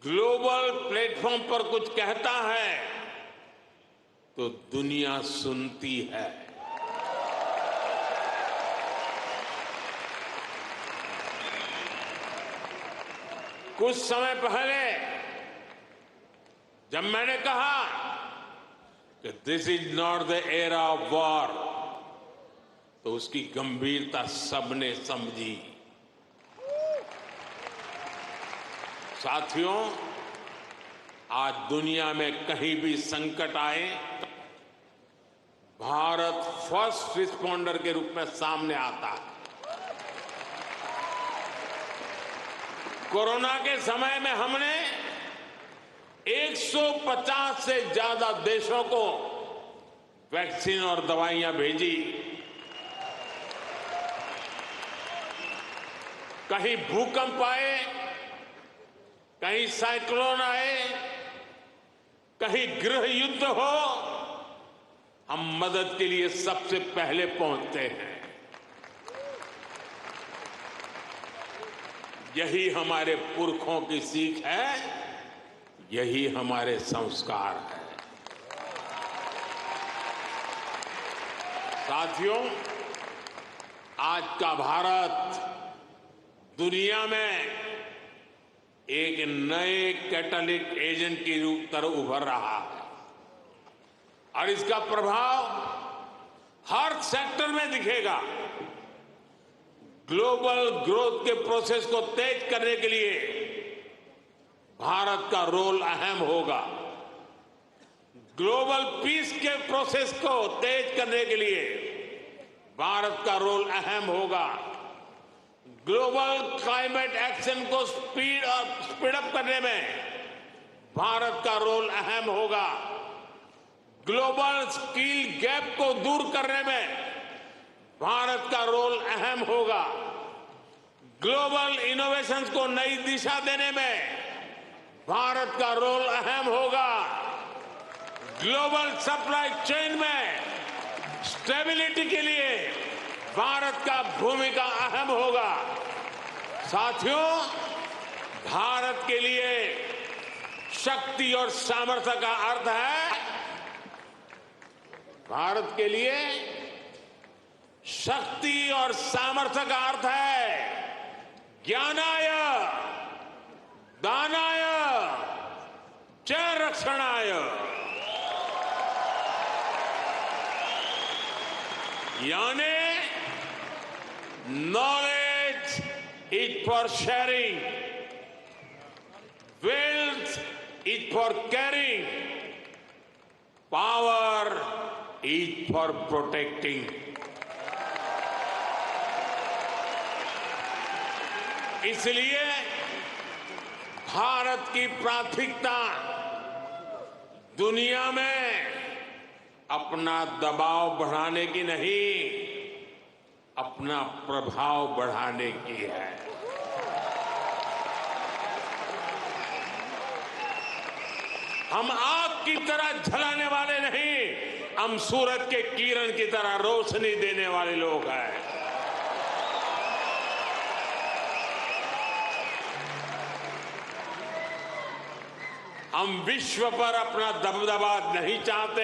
ग्लोबल प्लेटफॉर्म पर कुछ कहता है तो दुनिया सुनती है। कुछ समय पहले जब मैंने कहा कि this is not the era of war, तो उसकी गंभीरता सबने समझी। साथियों, आज दुनिया में कहीं भी संकट आए, भारत फर्स्ट रिस्पॉन्डर के रूप में सामने आता है। कोरोना के समय में हमने 150 से ज्यादा देशों को वैक्सीन और दवाइयां भेजी। कहीं भूकंप आए, कहीं साइक्लोन आए, कहीं गृह युद्ध हो, हम मदद के लिए सबसे पहले पहुंचते हैं। यही हमारे पुरखों की सीख है, यही हमारे संस्कार है। साथियों, आज का भारत दुनिया में एक नए कैटलिस्ट एजेंट की तरह उभर रहा है और इसका प्रभाव हर सेक्टर में दिखेगा। ग्लोबल ग्रोथ के प्रोसेस को तेज करने के लिए भारत का रोल अहम होगा। ग्लोबल पीस के प्रोसेस को तेज करने के लिए भारत का रोल अहम होगा। ग्लोबल क्लाइमेट एक्शन को स्पीड अप करने में भारत का रोल अहम होगा। ग्लोबल स्किल गैप को दूर करने में भारत का रोल अहम होगा। ग्लोबल इनोवेशंस को नई दिशा देने में भारत का रोल अहम होगा। ग्लोबल सप्लाई चेन में स्टेबिलिटी के लिए भारत का भूमिका अहम होगा। साथियों, भारत के लिए शक्ति और सामर्थ्य का अर्थ है, भारत के लिए शक्ति और सामर्थ्य का अर्थ है ज्ञानाय, दानाय, च रक्षणाय। यानी knowledge is for sharing, wealth is for carrying, power is for protecting. इसलिए भारत की प्राथमिकता दुनिया में अपना दबाव बढ़ाने की नहीं, अपना प्रभाव बढ़ाने की है। हम आग की तरह जलाने वाले नहीं, हम सूरज के किरण की तरह रोशनी देने वाले लोग हैं। हम विश्व पर अपना दबदबा नहीं चाहते,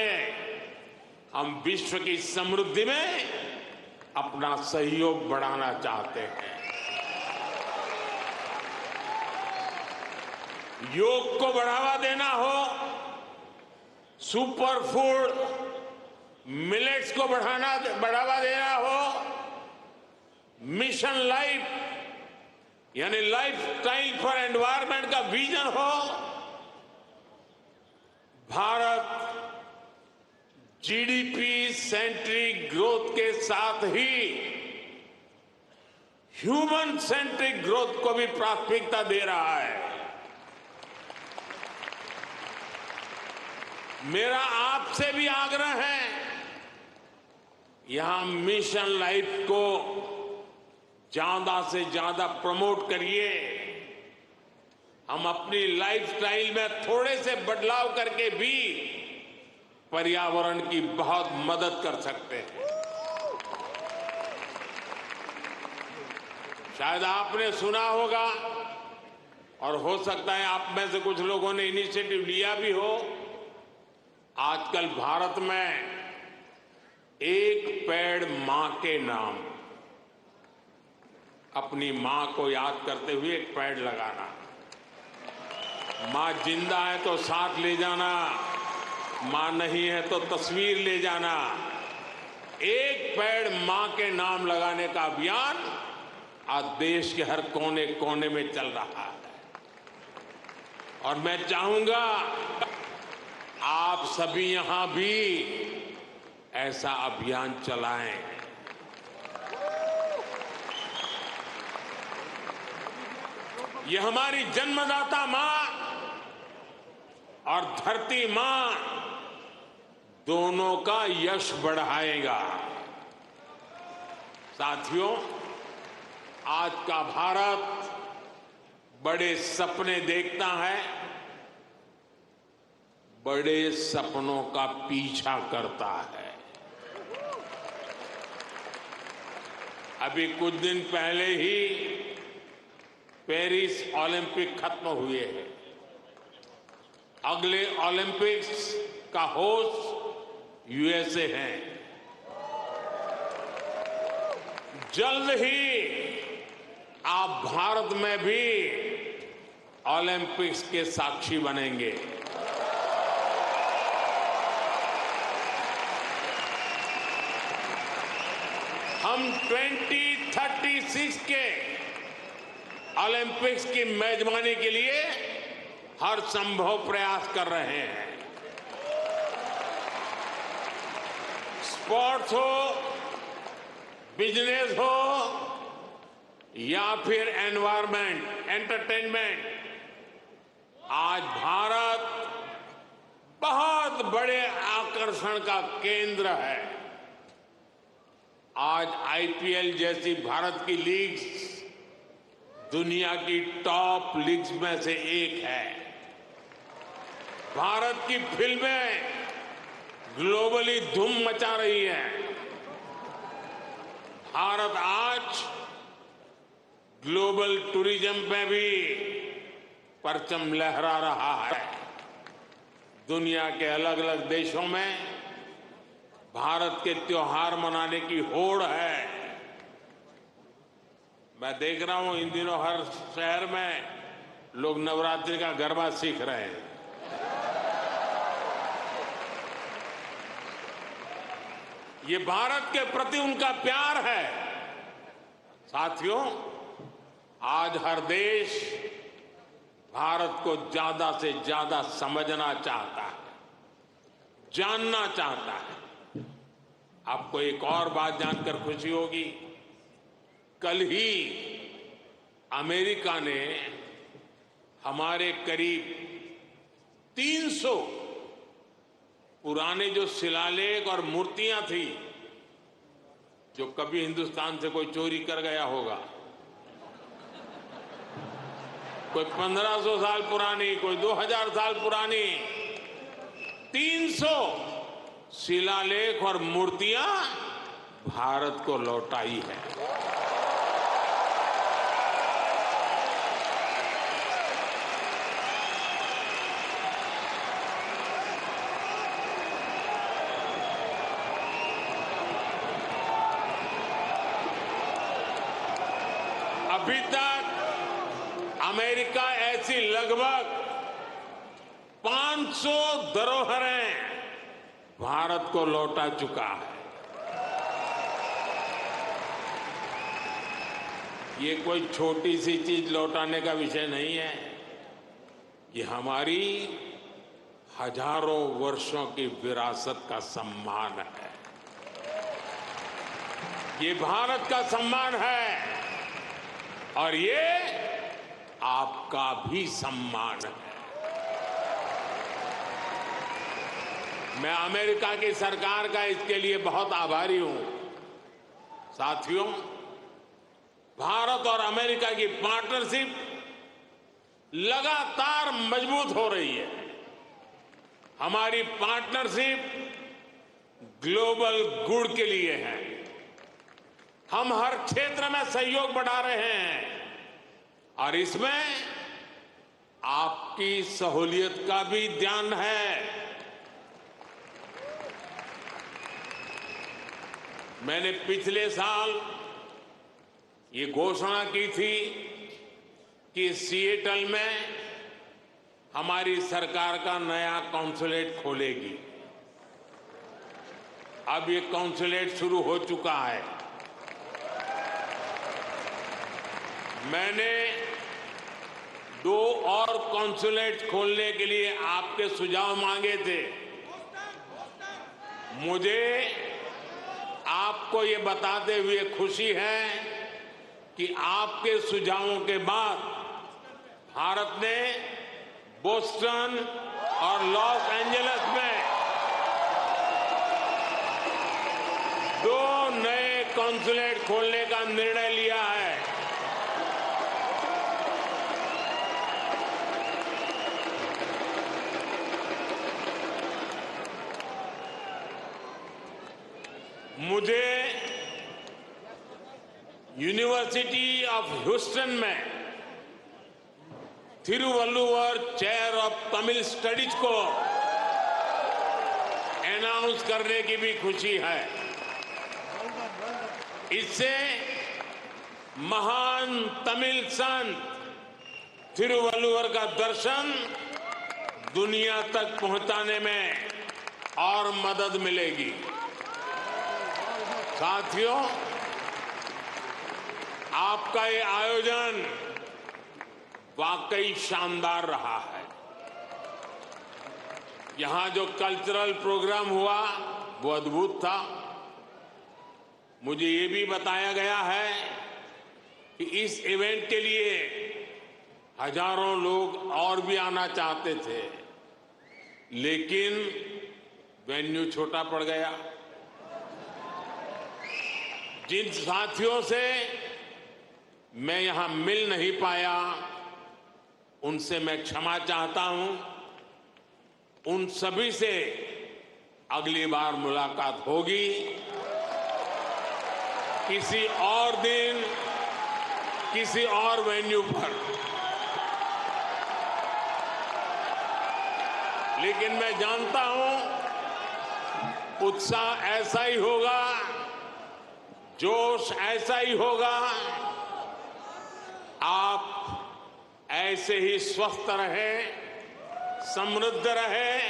हम विश्व की समृद्धि में अपना सहयोग बढ़ाना चाहते हैं। योग को बढ़ावा देना हो, सुपर फूड मिलेट्स को बढ़ावा देना हो, मिशन लाइफ यानी लाइफ स्टाइल फॉर एनवायरमेंट का विजन हो, भारत जीडीपी सेंट्रिक ग्रोथ के साथ ही ह्यूमन सेंट्रिक ग्रोथ को भी प्राथमिकता दे रहा है। मेरा आपसे भी आग्रह है, यहां मिशन लाइफ को ज्यादा से ज्यादा प्रमोट करिए। हम अपनी लाइफस्टाइल में थोड़े से बदलाव करके भी पर्यावरण की बहुत मदद कर सकते हैं। शायद आपने सुना होगा और हो सकता है आप में से कुछ लोगों ने इनिशिएटिव लिया भी हो। आजकल भारत में एक पेड़ मां के नाम, अपनी मां को याद करते हुए एक पेड़ लगाना। मां जिंदा है तो साथ ले जाना, मां नहीं है तो तस्वीर ले जाना। एक पेड़ मां के नाम लगाने का अभियान आज देश के हर कोने कोने में चल रहा है और मैं चाहूंगा आप सभी यहां भी ऐसा अभियान चलाएं। ये हमारी जन्मदाता मां और धरती मां दोनों का यश बढ़ाएगा। साथियों, आज का भारत बड़े सपने देखता है, बड़े सपनों का पीछा करता है। अभी कुछ दिन पहले ही पेरिस ओलंपिक खत्म हुए हैं। अगले ओलंपिक्स का होस्ट यूएसए है। जल्द ही आप भारत में भी ओलंपिक्स के साक्षी बनेंगे। हम 2036 के ओलंपिक्स की मेजबानी के लिए हर संभव प्रयास कर रहे हैं। स्पोर्ट्स हो, बिजनेस हो या फिर एनवायरमेंट, एंटरटेनमेंट, आज भारत बहुत बड़े आकर्षण का केंद्र है। आज आईपीएल जैसी भारत की लीग्स दुनिया की टॉप लीग्स में से एक है। भारत की फिल्में ग्लोबली धूम मचा रही हैं। भारत आज ग्लोबल टूरिज्म में भी परचम लहरा रहा है। दुनिया के अलग अलग देशों में भारत के त्योहार मनाने की होड़ है। मैं देख रहा हूं इन दिनों हर शहर में लोग नवरात्रि का गरबा सीख रहे हैं। ये भारत के प्रति उनका प्यार है। साथियों, आज हर देश भारत को ज्यादा से ज्यादा समझना चाहता है, जानना चाहता है। आपको एक और बात जानकर खुशी होगी, कल ही अमेरिका ने हमारे करीब 300 पुराने जो शिलालेख और मूर्तियां थी जो कभी हिंदुस्तान से कोई चोरी कर गया होगा, कोई 1500 साल पुरानी, कोई 2000 साल पुरानी, 300 शिलालेख और मूर्तियां भारत को लौटाई है। अभी तक अमेरिका ऐसी लगभग 500 धरोहरें भारत को लौटा चुका है। ये कोई छोटी सी चीज लौटाने का विषय नहीं है। ये हमारी हजारों वर्षों की विरासत का सम्मान है। ये भारत का सम्मान है और ये आपका भी सम्मान है। मैं अमेरिका की सरकार का इसके लिए बहुत आभारी हूं। साथियों, भारत और अमेरिका की पार्टनरशिप लगातार मजबूत हो रही है। हमारी पार्टनरशिप ग्लोबल गुड के लिए है। हम हर क्षेत्र में सहयोग बढ़ा रहे हैं और इसमें आपकी सहूलियत का भी ध्यान है। मैंने पिछले साल ये घोषणा की थी कि सिएटल में हमारी सरकार का नया कॉन्सुलेट खोलेगी। अब ये कॉन्सुलेट शुरू हो चुका है। मैंने 2 और कॉन्सुलेट खोलने के लिए आपके सुझाव मांगे थे। मुझे आपको ये बताते हुए खुशी है कि आपके सुझावों के बाद भारत ने बोस्टन और लॉस एंजलिस में 2 नए कॉन्सुलेट खोलने का निर्णय लिया है। मुझे यूनिवर्सिटी ऑफ ह्यूस्टन में Thiruvalluvar chair of Tamil studies को अनाउंस करने की भी खुशी है। इससे महान तमिल संत थिरुवल्लुवर का दर्शन दुनिया तक पहुंचाने में और मदद मिलेगी। साथियों, आपका ये आयोजन वाकई शानदार रहा है। यहां जो कल्चरल प्रोग्राम हुआ वो अद्भुत था। मुझे ये भी बताया गया है कि इस इवेंट के लिए हजारों लोग और भी आना चाहते थे, लेकिन वेन्यू छोटा पड़ गया। जिन साथियों से मैं यहां मिल नहीं पाया, उनसे मैं क्षमा चाहता हूं। उन सभी से अगली बार मुलाकात होगी, किसी और दिन, किसी और वेन्यू पर। लेकिन मैं जानता हूं उत्साह ऐसा ही होगा, जोश ऐसा ही होगा। आप ऐसे ही स्वस्थ रहें, समृद्ध रहें।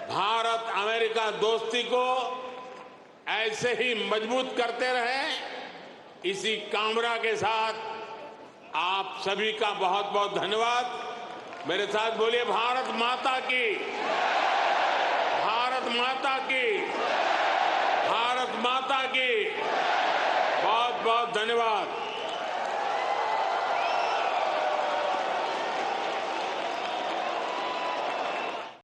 भारत अमेरिका दोस्ती को ऐसे ही मजबूत करते रहें। इसी कामना के साथ आप सभी का बहुत बहुत धन्यवाद। मेरे साथ बोलिए, भारत माता की, भारत माता की, भारत माता की। बहुत बहुत धन्यवाद।